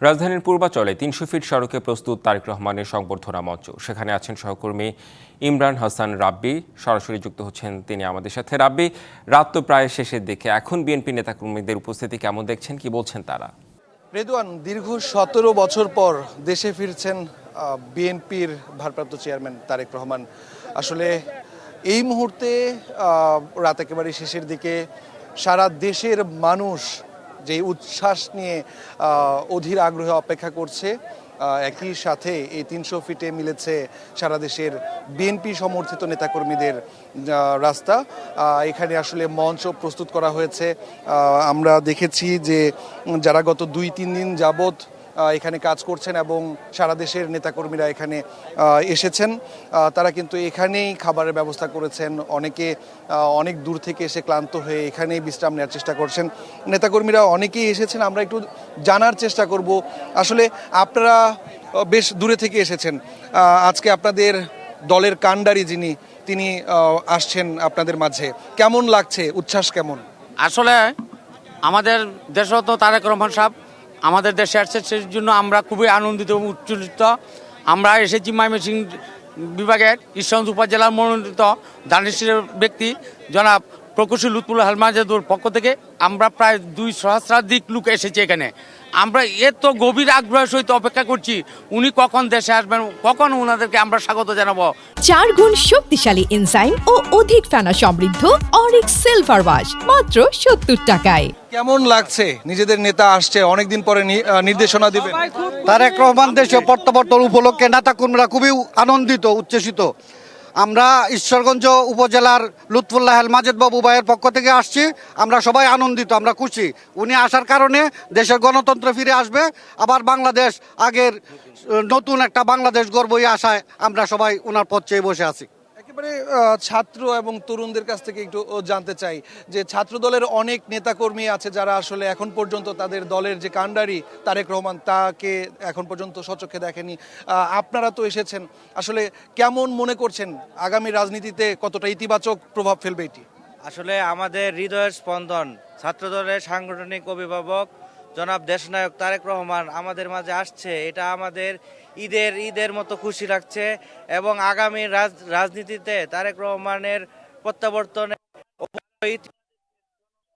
রাজধানীর পূর্বাচলে ৩০০ ফিট সড়কে প্রস্তুত তারেক রহমানের সংবর্ধনা মঞ্চ। সেখানে আছেন সহকর্মী ইমরান হাসান রাব্বি, সরাসরি যুক্ত হচ্ছেন তিনি আমাদের সাথে। রাব্বি, রাত তো প্রায় শেষের দিকে, এখন বিএনপি নেতাকর্মীদের উপস্থিতি কেমন দেখছেন, কি বলছেন তারা? রেদওয়ান, দীর্ঘ ১৭ বছর পর দেশে ফিরছেন বিএনপির ভারপ্রাপ্ত চেয়ারম্যান তারেক রহমান। আসলে এই মুহূর্তে রাত একেবারে শেষের দিকে সারা দেশের মানুষ যে উচ্ছ্বাস নিয়ে অধীর আগ্রহে অপেক্ষা করছে, একই সাথে এই ৩০০ ফিটে মিলেছে সারা দেশের বিএনপি সমর্থিত নেতাকর্মীদের রাস্তা। এখানে আসলে মঞ্চ প্রস্তুত করা হয়েছে। আমরা দেখেছি যে যারা গত ২-৩ দিন যাবৎ এখানে কাজ করছেন এবং সারা দেশের নেতাকর্মীরা এখানে এসেছেন, তারা কিন্তু এখানেই খাবারের ব্যবস্থা করেছেন। অনেকে অনেক দূর থেকে এসে ক্লান্ত হয়ে এখানেই বিশ্রাম নেওয়ার চেষ্টা করছেন। নেতাকর্মীরা অনেকেই এসেছেন, আমরা একটু জানার চেষ্টা করব আসলে আপনারা বেশ দূরে থেকে এসেছেন, আজকে আপনাদের দলের কাণ্ডারি যিনি তিনি আসছেন আপনাদের মাঝে, কেমন লাগছে, উচ্ছ্বাস কেমন? আসলে আমাদের দেশরত্ন তারেক রহমান সাহেব আমাদের দেশে আসছে, সেই জন্য আমরা খুবই আনন্দিত এবং উচ্ছ্বসিত। আমরা এসেছি ময়মনসিংহ বিভাগের ঈশ্বরগঞ্জ উপজেলার মনোনীত দানিশের ব্যক্তি জনাব প্রকৌশলী লুৎফুল্লাহ আল মাজেদুর পক্ষ থেকে আমরা প্রায় ২ সহস্রাধিক লোক এসেছি এখানে। আমরা এত গভীর আগ্রহের সহিত অপেক্ষা করছি উনি কখন দেশে আসবেন, কখন ওনাদেরকে আমরা স্বাগত জানাবো। ৪ গুণ শক্তিশালী এনজাইম ও অধিক ফেনা সমৃদ্ধ অরিক সিলভার ওয়াশ মাত্র ৭০ টাকায়। কেমন লাগছে নিজেদের নেতা আসছে, অনেকদিন পরে নির্দেশনা দিবেন? তারেক রহমান দেশে প্রত্যাবর্তন উপলক্ষে নেতাকর্মীরা খুবই আনন্দিত, উচ্ছ্বসিত। আমরা ঈশ্বরগঞ্জ উপজেলার লুৎফুল্লাহ আল মাজেদ বাবু ভাইয়ের পক্ষ থেকে আসছি, আমরা সবাই আনন্দিত, আমরা খুশি। উনি আসার কারণে দেশের গণতন্ত্র ফিরে আসবে, আবার বাংলাদেশ আগের নতুন একটা বাংলাদেশ গড়বই আশায় আমরা সবাই ওনার পথ চেয়ে বসে আছি। একেবারে ছাত্র এবং তরুণদের কাছ থেকে একটু জানতে চাই যে ছাত্র দলের অনেক নেতাকর্মী আছে যারা আসলে এখন পর্যন্ত তাদের দলের যে কাণ্ডারি তারেক রহমান তাকে এখন পর্যন্ত স্বচক্ষে দেখেনি। আপনারা তো এসেছেন, আসলে কেমন মনে করছেন আগামী রাজনীতিতে কতটা ইতিবাচক প্রভাব ফেলবে এটি? আসলে আমাদের হৃদয়ের স্পন্দন ছাত্রদলের সাংগঠনিক অভিভাবক জনাব দেশনায়ক তারেক রহমান আমাদের মাঝে আসছে, এটা আমাদের ঈদের মতো খুশি লাগছে। এবং আগামী রাজনীতিতে তারেক রহমানের প্রত্যাবর্তনে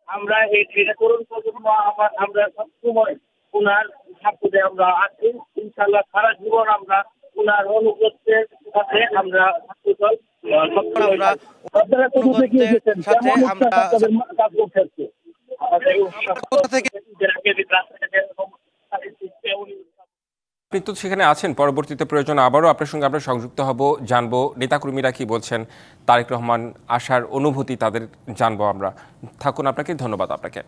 আমরা এই তরুণ প্রজন্ম আমরা সবসময় ওনার সাথে আমরা আছি, ইনশাআল্লাহ সারা জীবন আমরা ওনার অনুগত্যের সাথে আমরা ছাত্রদল আপনি তো সেখানে আছেন, পরবর্তীতে প্রয়োজন আবারও আপনার সঙ্গে আমরা সংযুক্ত হব, জানবো নেতাকর্মীরা কি বলছেন, তারেক রহমান আসার অনুভূতি তাদের জানবো আমরা। থাকুন, আপনাকে ধন্যবাদ। আপনাকে